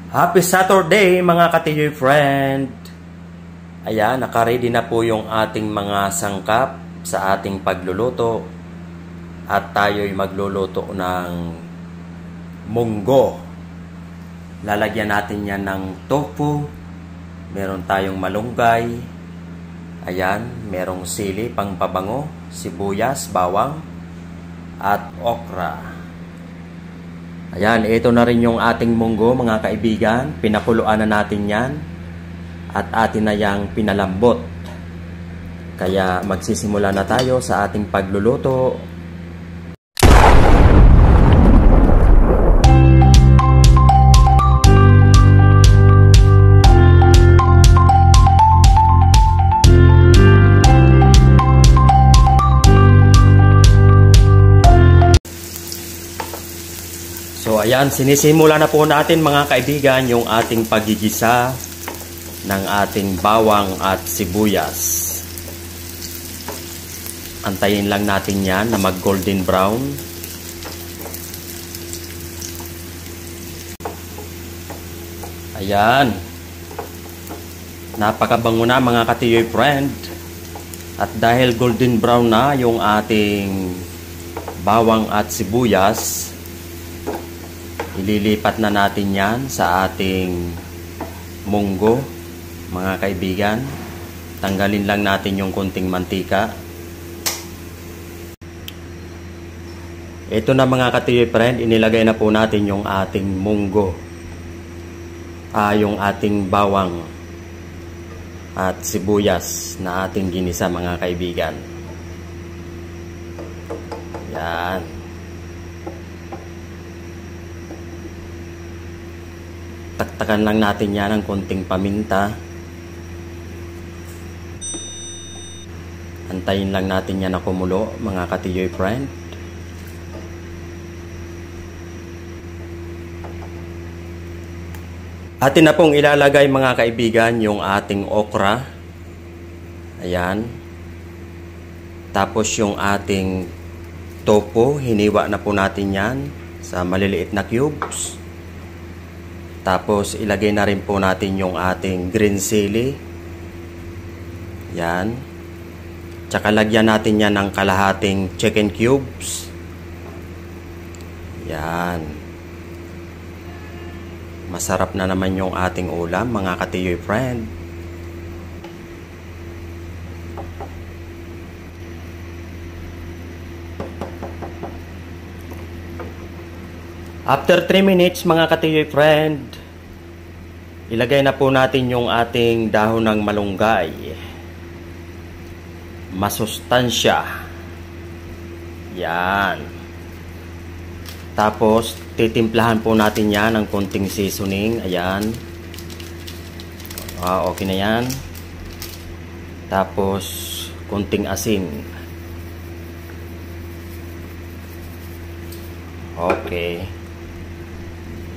Happy Saturday mga ka-TJ friend! Ayan, nakaready na po yung ating mga sangkap sa ating pagluluto. At tayo'y magluluto ng munggo. Lalagyan natin yan ng tofu. Meron tayong malunggay. Ayan, merong sili, pangpabango, sibuyas, bawang, at okra. Ayan, ito na rin yung ating munggo mga kaibigan. Pinakuluan na natin yan. At atin na yang pinalambot. Kaya magsisimula na tayo sa ating pagluluto. So ayan, sinisimula na po natin mga kaibigan yung ating pagigisa ng ating bawang at sibuyas. Antayin lang natin yan na mag golden brown. Ayan. Napakabango na mga ka-TJ friend. At dahil golden brown na yung ating bawang at sibuyas, ililipat na natin yan sa ating munggo mga kaibigan. Tanggalin lang natin yung konting mantika. Ito na mga ka-TJ friend, inilagay na po natin yung ating munggo. Yung ating bawang at sibuyas na ating ginisa mga kaibigan. Yan. Taktakan lang natin yan ng konting paminta. Antayin lang natin yan na kumulo mga ka-TJ friend. Atin na pong ilalagay mga kaibigan yung ating okra. Ayan. Tapos yung ating tofu, hiniwa na po natin yan sa maliliit na cubes. Tapos ilagay na rin po natin yung ating green chili. Yan. Tsaka lagyan natin yan ng kalahating chicken cubes. Yan. Masarap na naman yung ating ulam mga ka-TJ friend. After 3 minutes mga ka-TJ friend, ilagay na po natin yung ating dahon ng malunggay. Masustansya. Yan. Tapos, titimplahan po natin yan ng konting seasoning. Ayan. Okay na yan. Tapos, konting asin. Okay.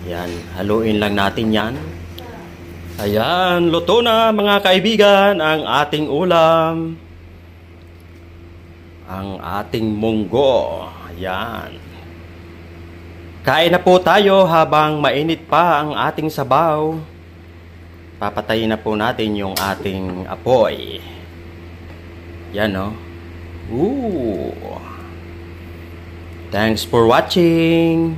Yan. Haluin lang natin yan. Ayan, luto na mga kaibigan ang ating ulam. Ang ating munggo. Ayan. Kain na po tayo habang mainit pa ang ating sabaw. Papatayin na po natin yung ating apoy. Yan o. Thanks for watching.